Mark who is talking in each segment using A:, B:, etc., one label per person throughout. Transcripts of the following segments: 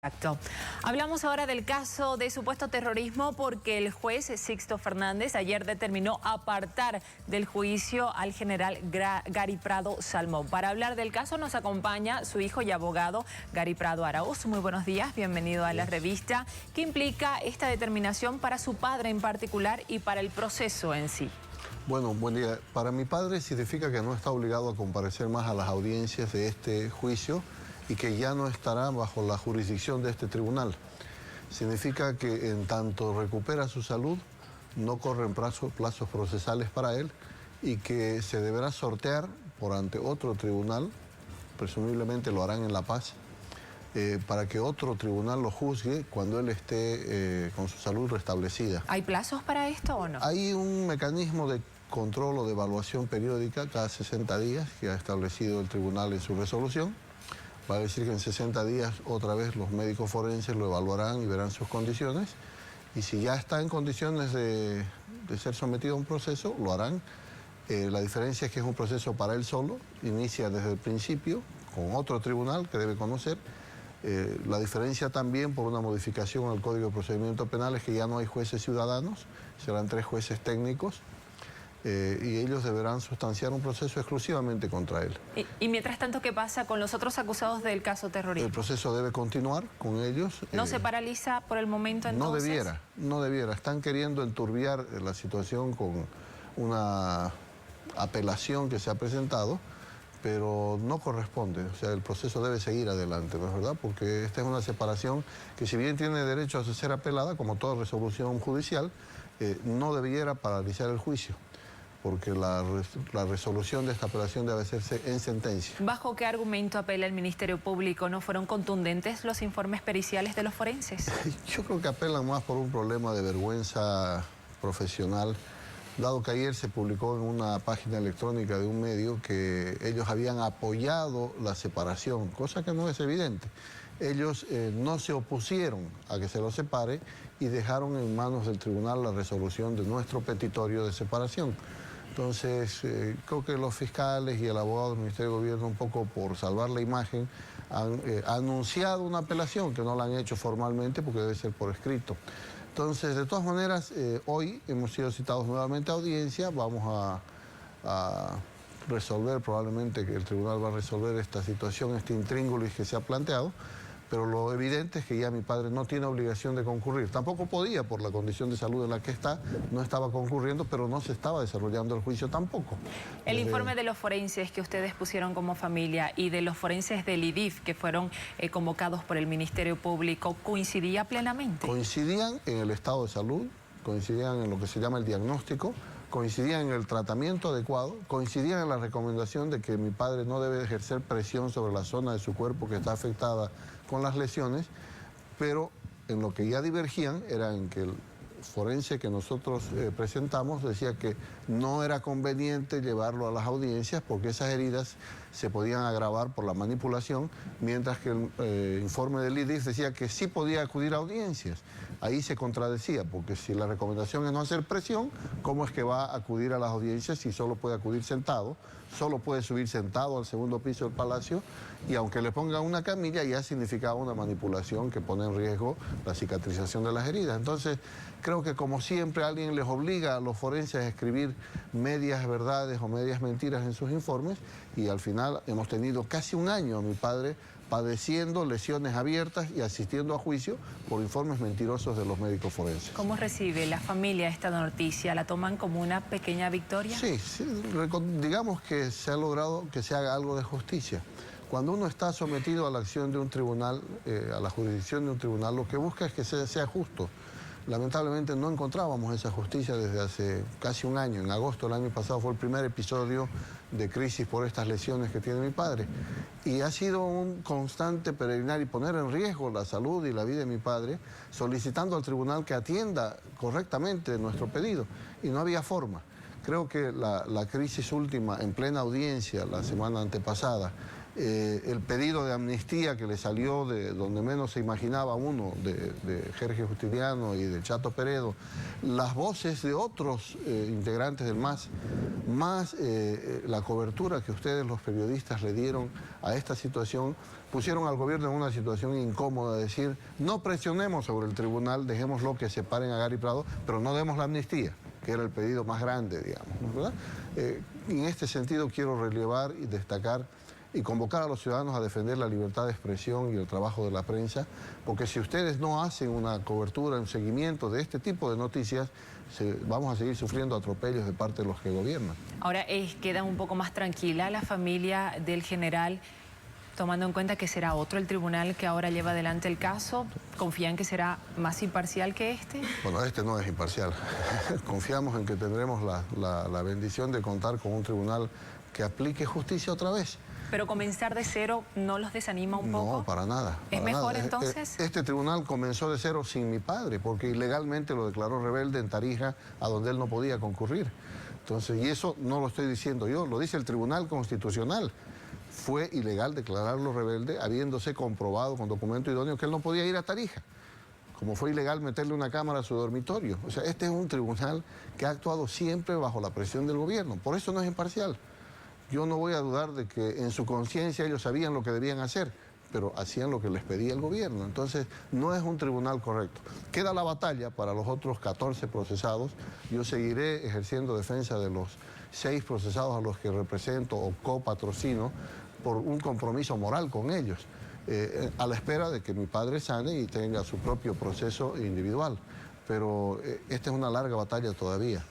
A: Exacto. Hablamos ahora del caso de supuesto terrorismo porque el juez Sixto Fernández ayer determinó apartar del juicio al general Gary Prado Salmón. Para hablar del caso nos acompaña su hijo y abogado Gary Prado Arauz. Muy buenos días, bienvenido a la revista. ¿Qué implica esta determinación para su padre en particular y para el proceso en sí?
B: Bueno, buen día. Para mi padre significa que no está obligado a comparecer más a las audiencias de este juicio y que ya no estará bajo la jurisdicción de este tribunal. Significa que en tanto recupera su salud, no corren plazos procesales para él y que se deberá sortear por ante otro tribunal, presumiblemente lo harán en La Paz, para que otro tribunal lo juzgue cuando él esté con su salud restablecida.
A: ¿Hay plazos para esto o no?
B: Hay un mecanismo de control o de evaluación periódica cada 60 días que ha establecido el tribunal en su resolución. Va a decir que en 60 días otra vez los médicos forenses lo evaluarán y verán sus condiciones. Y si ya está en condiciones de ser sometido a un proceso, lo harán. La diferencia es que es un proceso para él solo, inicia desde el principio con otro tribunal que debe conocer. La diferencia también por una modificación al Código de Procedimiento Penal es que ya no hay jueces ciudadanos, serán 3 jueces técnicos. Y ellos deberán sustanciar un proceso exclusivamente contra él.
A: ¿Y mientras tanto qué pasa con los otros acusados del caso terrorismo?
B: El proceso debe continuar con ellos.
A: ¿No se paraliza por el momento entonces?
B: No debiera. Están queriendo enturbiar la situación con una apelación que se ha presentado, pero no corresponde. O sea, el proceso debe seguir adelante, ¿no es verdad? Porque esta es una separación que, si bien tiene derecho a ser apelada, como toda resolución judicial, no debiera paralizar el juicio, porque la resolución de esta apelación debe hacerse en sentencia.
A: ¿Bajo qué argumento apela el Ministerio Público? ¿No fueron contundentes los informes periciales de los forenses?
B: Yo creo que apelan más por un problema de vergüenza profesional, dado que ayer se publicó en una página electrónica de un medio que ellos habían apoyado la separación, cosa que no es evidente. Ellos no se opusieron a que se los separe y dejaron en manos del tribunal la resolución de nuestro petitorio de separación. Entonces, creo que los fiscales y el abogado del Ministerio de Gobierno, un poco por salvar la imagen, han anunciado una apelación que no la han hecho formalmente porque debe ser por escrito. Entonces, de todas maneras, hoy hemos sido citados nuevamente a audiencia, vamos a resolver, probablemente que el tribunal va a resolver esta situación, este intríngulis que se ha planteado, pero lo evidente es que ya mi padre no tiene obligación de concurrir. Tampoco podía por la condición de salud en la que está, no estaba concurriendo, pero no se estaba desarrollando el juicio tampoco.
A: El informe de los forenses que ustedes pusieron como familia y de los forenses del IDIF que fueron convocados por el Ministerio Público, ¿coincidía plenamente?
B: Coincidían en el estado de salud, coincidían en lo que se llama el diagnóstico, coincidían en el tratamiento adecuado, coincidían en la recomendación de que mi padre no debe ejercer presión sobre la zona de su cuerpo que está afectada con las lesiones, pero en lo que ya divergían era en que el forense que nosotros presentamos decía que no era conveniente llevarlo a las audiencias porque esas heridas se podían agravar por la manipulación, mientras que el informe del IDIF decía que sí podía acudir a audiencias. Ahí se contradecía, porque si la recomendación es no hacer presión, ¿cómo es que va a acudir a las audiencias si solo puede acudir sentado? Solo puede subir sentado al segundo piso del Palacio, y aunque le pongan una camilla ya significaba una manipulación que pone en riesgo la cicatrización de las heridas. Entonces, creo que como siempre alguien les obliga a los forenses a escribir medias verdades o medias mentiras en sus informes, y al final hemos tenido casi un año a mi padre padeciendo lesiones abiertas y asistiendo a juicio por informes mentirosos de los médicos forenses.
A: ¿Cómo recibe la familia esta noticia? ¿La toman como una pequeña victoria?
B: Sí, digamos que se ha logrado que se haga algo de justicia. Cuando uno está sometido a la acción de un tribunal, a la jurisdicción de un tribunal, lo que busca es que sea justo. Lamentablemente no encontrábamos esa justicia desde hace casi un año. En agosto del año pasado fue el primer episodio de crisis por estas lesiones que tiene mi padre. Y ha sido un constante peregrinar y poner en riesgo la salud y la vida de mi padre, solicitando al tribunal que atienda correctamente nuestro pedido. Y no había forma. Creo que la crisis última, en plena audiencia, la semana antepasada, el pedido de amnistía que le salió de donde menos se imaginaba uno, de Jorge Justiniano y de Chato Peredo, las voces de otros integrantes del MAS, más la cobertura que ustedes los periodistas le dieron a esta situación, pusieron al gobierno en una situación incómoda, de decir, no presionemos sobre el tribunal, dejémoslo que separen a Gary Prado, pero no demos la amnistía, que era el pedido más grande, digamos, ¿verdad? En este sentido quiero relevar y destacar y convocar a los ciudadanos a defender la libertad de expresión y el trabajo de la prensa, porque si ustedes no hacen una cobertura, un seguimiento de este tipo de noticias, vamos a seguir sufriendo atropellos de parte de los que gobiernan.
A: Ahora, queda un poco más tranquila la familia del general, tomando en cuenta que será otro el tribunal que ahora lleva adelante el caso. ¿Confían que será más imparcial que este?
B: Bueno, este no es imparcial. Confiamos en que tendremos la bendición de contar con un tribunal que aplique justicia otra vez.
A: ¿Pero comenzar de cero no los desanima un poco?
B: No, para nada.
A: ¿Es mejor entonces?
B: Este tribunal comenzó de cero sin mi padre, porque ilegalmente lo declaró rebelde en Tarija, a donde él no podía concurrir. Entonces, y eso no lo estoy diciendo yo, lo dice el Tribunal Constitucional. Fue ilegal declararlo rebelde, habiéndose comprobado con documento idóneo que él no podía ir a Tarija. Como fue ilegal meterle una cámara a su dormitorio. O sea, este es un tribunal que ha actuado siempre bajo la presión del gobierno. Por eso no es imparcial. Yo no voy a dudar de que en su conciencia ellos sabían lo que debían hacer, pero hacían lo que les pedía el gobierno. Entonces, no es un tribunal correcto. Queda la batalla para los otros 14 procesados. Yo seguiré ejerciendo defensa de los 6 procesados a los que represento o copatrocino por un compromiso moral con ellos, a la espera de que mi padre sane y tenga su propio proceso individual. Pero esta es una larga batalla todavía.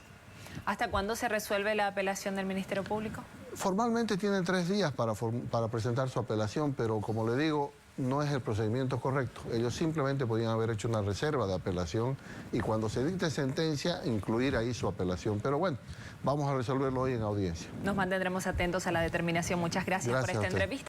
A: ¿Hasta cuándo se resuelve la apelación del Ministerio Público?
B: Formalmente tienen 3 días para presentar su apelación, pero como le digo, no es el procedimiento correcto. Ellos simplemente podían haber hecho una reserva de apelación y cuando se dicte sentencia, incluir ahí su apelación. Pero bueno, vamos a resolverlo hoy en audiencia.
A: Nos mantendremos atentos a la determinación. Muchas gracias por esta entrevista.